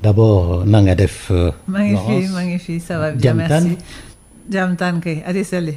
D'abord, Nangadef. Magnifique, ça va bien, merci. Jamtan Kay, allez, salut.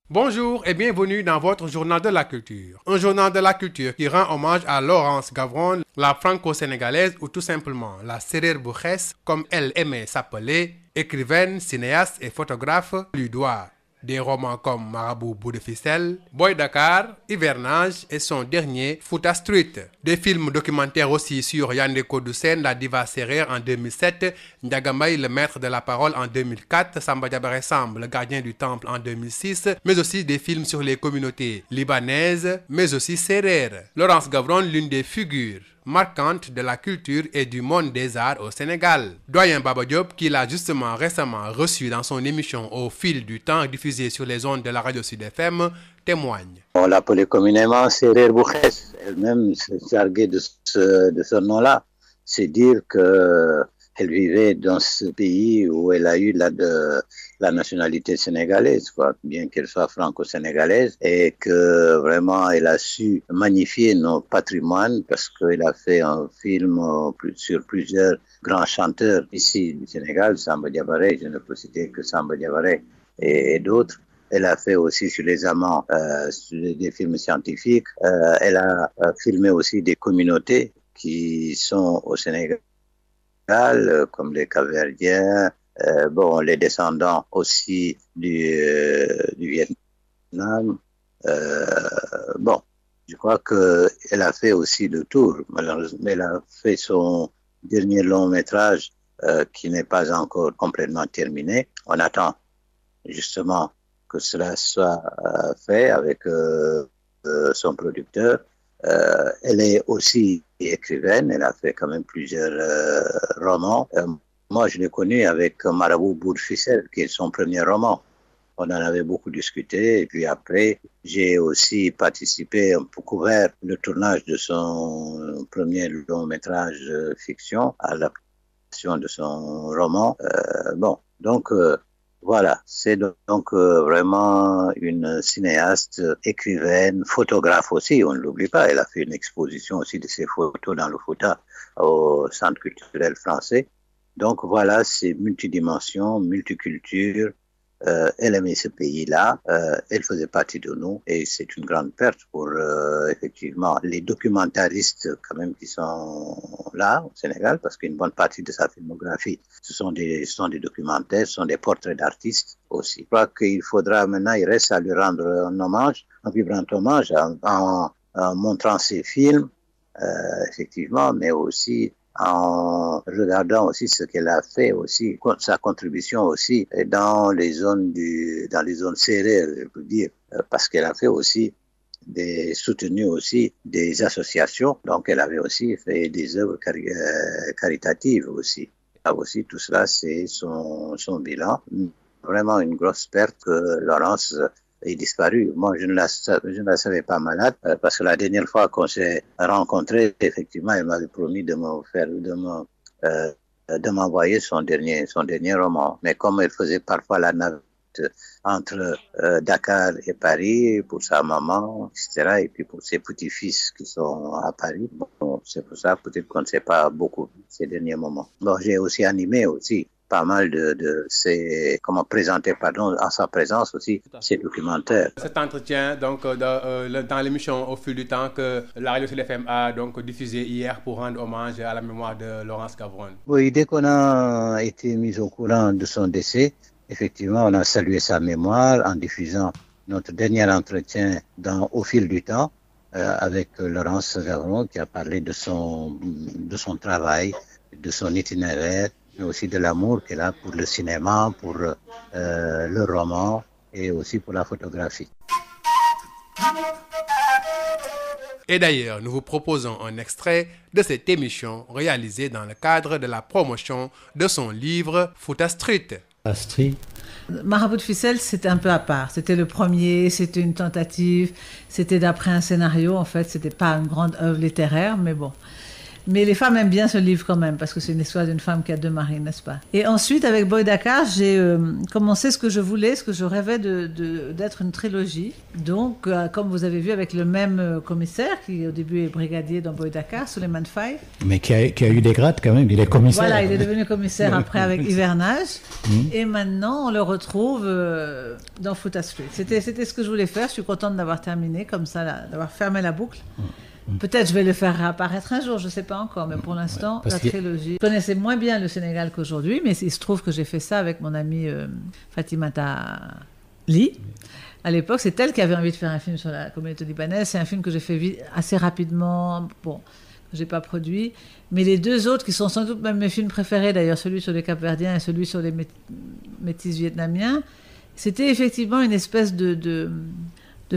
Bonjour et bienvenue dans votre journal de la culture. Un journal de la culture qui rend hommage à Laurence Gavron, la franco-sénégalaise ou tout simplement la Serer Boukhès, comme elle aimait s'appeler, écrivaine, cinéaste et photographe, lui doit des romans comme Marabout Bout de Ficelle, Boy Dakar, Hivernage et son dernier Fouta Street. Des films documentaires aussi sur Yandé Kodoussen, la diva sérère en 2007, Ndiagamay, le maître de la parole en 2004, Samba Diabaré Samb, le gardien du temple en 2006, mais aussi des films sur les communautés libanaises, mais aussi sérères. Laurence Gavron, l'une des figures marquante de la culture et du monde des arts au Sénégal. Doyen Baba Diop, qui l'a justement récemment reçu dans son émission Au fil du temps diffusée sur les ondes de la radio Sud FM, témoigne. On l'appelait communément Serer Boukhès. Elle-même se targuait de ce nom-là. C'est dire que elle vivait dans ce pays où elle a eu la nationalité sénégalaise, quoi, bien qu'elle soit franco-sénégalaise, et que vraiment elle a su magnifier nos patrimoines parce qu'elle a fait un film sur plusieurs grands chanteurs ici du Sénégal, Samba Diabaré, je ne peux citer que Samba Diabaré et d'autres. Elle a fait aussi sur les amants des films scientifiques. Elle a filmé aussi des communautés qui sont au Sénégal, comme les Cap-Verdiens, les descendants aussi du Vietnam. Je crois qu'elle a fait aussi le tour. Malheureusement, elle a fait son dernier long métrage qui n'est pas encore complètement terminé. On attend justement que cela soit fait avec son producteur. Elle est aussi écrivaine, elle a fait quand même plusieurs romans. Moi, je l'ai connue avec Marabout Bout de Ficelle, qui est son premier roman. On en avait beaucoup discuté, et puis après, j'ai aussi participé, un peu couvert le tournage de son premier long-métrage fiction à la création de son roman. Voilà, c'est donc vraiment une cinéaste, écrivaine, photographe aussi, on ne l'oublie pas. Elle a fait une exposition aussi de ses photos dans le Fouta au Centre culturel français. Donc voilà, c'est multidimension, multiculture. Elle aimait ce pays-là, elle faisait partie de nous et c'est une grande perte pour effectivement les documentaristes quand même qui sont là au Sénégal parce qu'une bonne partie de sa filmographie ce sont des documentaires, ce sont des portraits d'artistes aussi. Je crois qu'il faudra maintenant, il reste à lui rendre un hommage, un vibrant hommage en montrant ses films effectivement, mais aussi en regardant aussi ce qu'elle a fait aussi, sa contribution aussi dans les zones sérères, je peux dire, parce qu'elle a fait aussi soutenu aussi des associations, donc elle avait aussi fait des œuvres caritatives aussi. Aussi tout cela, c'est son bilan. Vraiment une grosse perte que Laurence est disparue. Moi, je ne la savais pas malade parce que la dernière fois qu'on s'est rencontrés, effectivement, elle m'avait promis de m'envoyer son dernier roman. Mais comme elle faisait parfois la navette entre Dakar et Paris pour sa maman, etc., et puis pour ses petits-fils qui sont à Paris, c'est pour ça peut-être qu'on ne sait pas beaucoup ces derniers moments. Bon, j'ai aussi animé aussi pas mal en sa présence aussi, ces documentaires. Cet entretien, donc, dans l'émission Au fil du temps que la radio CFM a donc diffusé hier pour rendre hommage à la mémoire de Laurence Gavron. Oui, dès qu'on a été mis au courant de son décès, effectivement, on a salué sa mémoire en diffusant notre dernier entretien Au fil du temps avec Laurence Gavron qui a parlé de son travail, de son itinéraire, mais aussi de l'amour qu'elle a pour le cinéma, pour le roman et aussi pour la photographie. Et d'ailleurs, nous vous proposons un extrait de cette émission réalisée dans le cadre de la promotion de son livre Fouta Street. Marabout de Ficelle, c'était un peu à part. C'était le premier, c'était une tentative, c'était d'après un scénario. En fait, c'était pas une grande œuvre littéraire, mais bon. Mais les femmes aiment bien ce livre quand même, parce que c'est une histoire d'une femme qui a 2 maris, n'est-ce pas? Et ensuite, avec Boy Dakar, j'ai commencé ce que je voulais, ce que je rêvais d'être une trilogie. Donc, comme vous avez vu, avec le même commissaire, qui au début est brigadier dans Boy Dakar, Souleymane Faye. Mais qui a eu des grades quand même, il est commissaire. Voilà, il est devenu commissaire après avec Hivernage. Et maintenant, on le retrouve dans Foota Street. C'était ce que je voulais faire. Je suis contente d'avoir terminé comme ça, d'avoir fermé la boucle. Peut-être je vais le faire réapparaître un jour, je ne sais pas encore, mais pour l'instant, la trilogie. Je connaissais moins bien le Sénégal qu'aujourd'hui, mais il se trouve que j'ai fait ça avec mon amie Fatimata Ly. À l'époque, c'est elle qui avait envie de faire un film sur la communauté libanaise. C'est un film que j'ai fait assez rapidement, bon, que je n'ai pas produit. Mais les 2 autres, qui sont sans doute même mes films préférés, d'ailleurs, celui sur les Cap-Verdiens et celui sur les métis vietnamiens, c'était effectivement une espèce de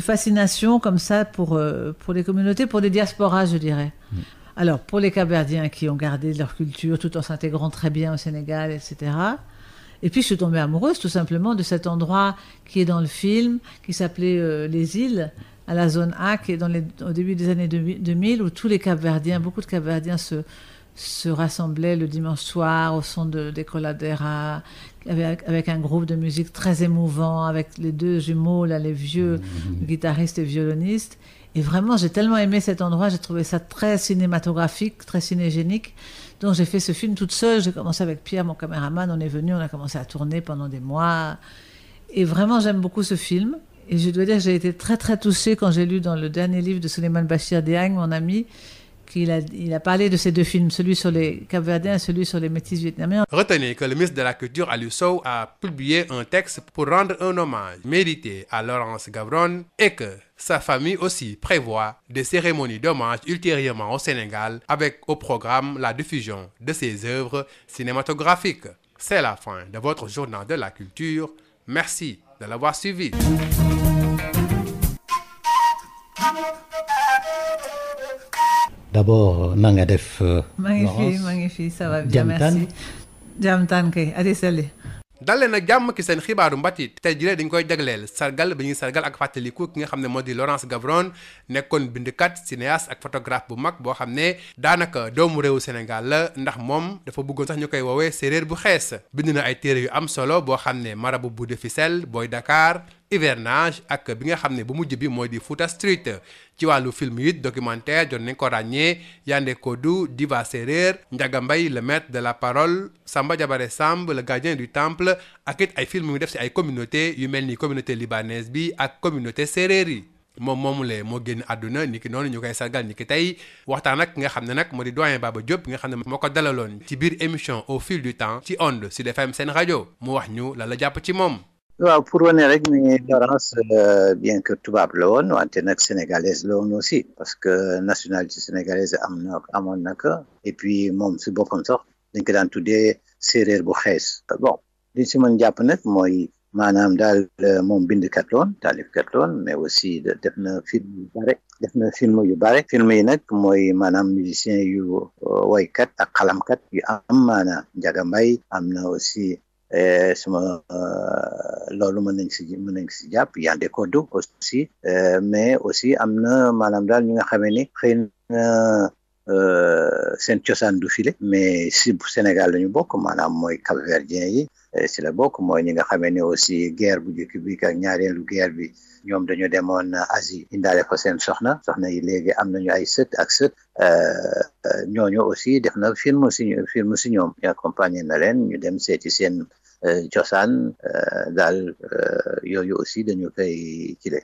fascination comme ça pour les communautés, pour les diasporas, je dirais. Alors, pour les Cap-Verdiens qui ont gardé leur culture tout en s'intégrant très bien au Sénégal, etc. Et puis, je suis tombée amoureuse tout simplement de cet endroit qui est dans le film, qui s'appelait Les Îles, à la zone A, qui est au début des années 2000, où tous les Cap-Verdiens, beaucoup de Cap-Verdiens se rassemblaient le dimanche soir au son des Coladera, avec un groupe de musique très émouvant, avec les 2 jumeaux, là, les vieux guitaristes et violonistes. Et vraiment, j'ai tellement aimé cet endroit, j'ai trouvé ça très cinématographique, très cinégénique. Donc j'ai fait ce film toute seule, j'ai commencé avec Pierre, mon caméraman, on est venu, on a commencé à tourner pendant des mois. Et vraiment, j'aime beaucoup ce film. Et je dois dire que j'ai été très très touchée quand j'ai lu dans le dernier livre de Souleymane Bachir Diagne, mon ami, il a parlé de ces 2 films, celui sur les Cap-Verdiens et celui sur les métis vietnamiens. Retenez que le ministre de la Culture, Aliou Sow, a publié un texte pour rendre un hommage mérité à Laurence Gavron et que sa famille aussi prévoit des cérémonies d'hommage ultérieurement au Sénégal avec au programme la diffusion de ses œuvres cinématographiques. C'est la fin de votre journal de la culture. Merci de l'avoir suivi. D'abord, na nga def. Magnifique, ça va bien, merci. Jam tan kay, adi sali. dal leen ak jàmm ki seen xibaaru mbatit tey jii dañ koy jagleel sargal bi ñuy sargal ak fàttaliku ki nga xam ne moo di Laurence Gavron nekkoon bindkat cinéaste ak photographe bu mag boo xam ne daanaka doomu réewu Sénégal la ndax moom dafa bëggoon sax ñu koy woowee séeréer bu xees bind na ay téere yu am solo boo xam ne Marabout Bout de Ficelle Boy Dakar Hivernage ak bi nga xam ne bu mujj bi mooy di Foota Street ci wàllu film yi documentaire jot nañ ko ràññee Yandé Codou Diva Séréer Ndiaga Mbaye le maître de la parole Samba Diabaré Samb le gardien du temple ak it ay film yu def ci ay communauté yu mel ni communauté libanaise bi ak communauté séréer yi moom moomule moo génn àdduna ni ki noonu ñu koy sargal ni ki tey waxtaan ak nga xam ne nag moo di doyen Baba Diop nga xam ne moo ko dalaloon ci biir émission Au fil du temps ci Onde Sud FM seen rajo mu wax ñu la jàpp ci moom. waaw pour wane rek ni Laurence bien que tubaab la woon wante nag sénégalaise la woon aussi parce que nationalité sénégalaise amoon na ko et puis moom si boppam sax dañ ko daan tuddee séeréer bu xees bon li si mën jàpp nag mooy maanaam daal moom bindkat la woon taalifkat la woon mais aussi def na film yu bare film yi nag mooy maanaam musicien yu woykat ak xalamkat yu am maanaam Ndiaga Mbaye am na aussi suma loolu mën nañ si jàpp Yandé Codou aussi mais aussi am na maanaam daal ñi nga xamee ni xëy na seen cosaan du file mais si Sénégal lañu bokk maanaam mooy Cap-Verdien yi si la bokk mooy ñi nga xamee ni aussi guerre bu njëkk bi ak ñaareelu guerre bi ñoom dañu demoon Asie indaale fa seen soxna yi léegi am nañu ay sët ñooñu aussi def na film si ñoom ñu accompagné na leen ñu dem seeti seen cosaan daal yooyu aussi dañu koy kile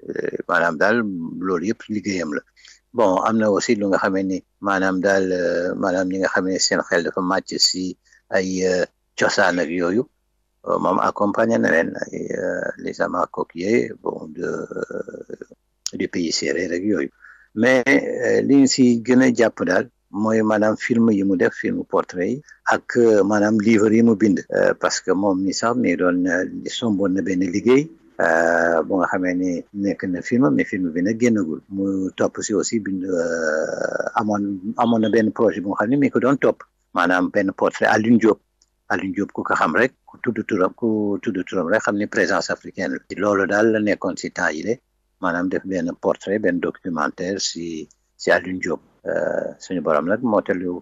maanaam daal loolu yëpp liggéeyam la bon am na aussi lu nga xamee ni maanaam daal maanaam ñi nga xamee seen xel dafa màcc si ay cosaan ak yooyu moom accompagné na leen les amas coquillers bon du pays séeréer ak yooyu mais li ñu si gën a jàpp daal mooy maanaam film yi mu def film portrait yi ak maanaam livre yi mu bind parce que moom mi sax mi doon somboon na benn liggéey bu nga xamee ni nekk na film mais film bi nag génnagul mu topp si aussi bind amoon na benn projet bu nga xam ne mi ko doon topp maanaam benn portrait Alioune Diop ku ko xam rek ku tudd turam rek xam ni présence africaine la loolu daal la nekkoon si temps yi de maanaam def benn portrait benn documentaire si Alioune Diop suñu borom nag moo telu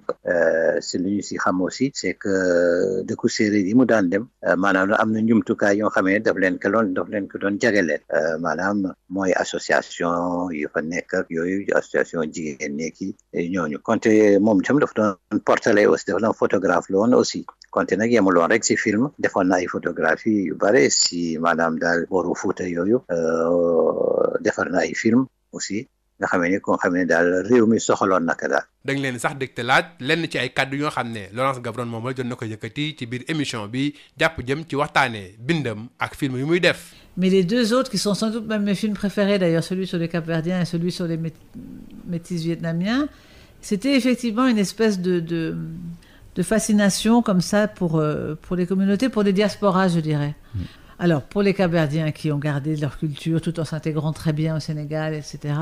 si li ñu si xam aussi c'est que dëkku séeréer yi mu daan dem maanaam am na njumtukaay yoo xam ne daf leen ko doon jagleel maanaam mooy association yu fa nekk ak yooyu association jigéen nekki ñooñu konte moom itam daf doon portrait aussi dafa doon photographe la woon aussi konte nag yemuloon rek si film defoon na ay photographie yu bare si maanaam daal booru Fuuta yooyu defar na ay film aussi nga xam ne ko xam ne daal réew mi soxaloon naka daal. dañ leen sax dégte laaj lenn ci ay kàddu yoo xam ne Laurence Gavron moom la jot na ko yëkkati ci biir émission bi jàpp jëm ci waxtaanee bindam ak film yu muy def. Mais les deux autres qui sont sans doute même mes films préférés d'ailleurs, celui sur les Cap-Verdiens et celui sur les métis vietnamiens, c'était effectivement une espèce de fascination comme ça pour les communautés, pour les diasporas, je dirais. Alors, pour les Cap-Verdiens qui ont gardé leur culture tout en s'intégrant très bien au Sénégal, etc.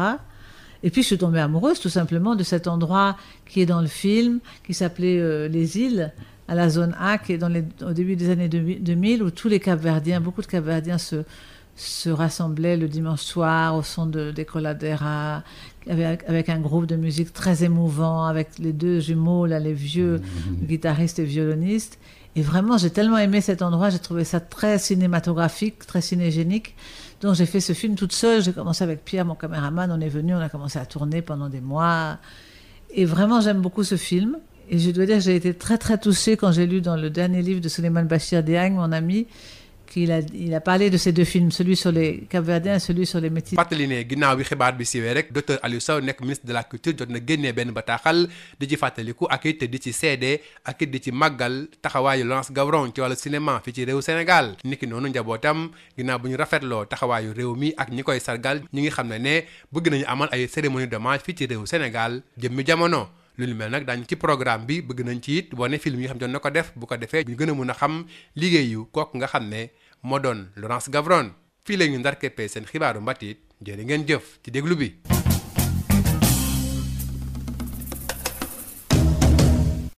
Et puis, je suis tombée amoureuse tout simplement de cet endroit qui est dans le film, qui s'appelait Les Îles, à la zone A, qui est au début des années 2000, où tous les Cap-Verdiens, beaucoup de Cap-Verdiens se rassemblaient le dimanche soir au son des Coladera, avec un groupe de musique très émouvant, avec les deux jumeaux, là, les vieux guitaristes et violonistes. Et vraiment, j'ai tellement aimé cet endroit, j'ai trouvé ça très cinématographique, très cinégénique. Donc j'ai fait ce film toute seule, j'ai commencé avec Pierre, mon caméraman, on est venu, on a commencé à tourner pendant des mois. Et vraiment, j'aime beaucoup ce film. Et je dois dire que j'ai été très très touchée quand j'ai lu dans le dernier livre de Souleymane Bachir Diagne, mon ami, qu'il a parlé de ces deux films, celui sur les Cap-Verdiens et celui sur les métis. fàttali ne ginnaaw bi xibaar bi siiwee rek docteur Aliou Sow nekk ministre de la culture jot na génnee benn bataaxal di ci fàttaliku ak it di ci seede ak it di ci màggal taxawaayu Laurence Gavron ci wàllu cinéma fii ci réew Sénégal niki noonu njabootam ginnaaw bu ñu rafetloo taxawaayu réew mi ak ñi koy sargal ñi ngi xam ne bëgg nañu amal ay cérémonie d'hommage fii ci réew Sénégal jëmmi jamono. lu ñu mel nag daañu ci programme bi bëgg nañ ci it wane film yi nga xam ne na ko def bu ko defee ñu gën a mun a xam liggéeyu kooku nga xam ne moo doon Laurence Gavron fii la ñu ndar keppee seen xibaaru mbatit jërë ngeen jëf ci déglu bi.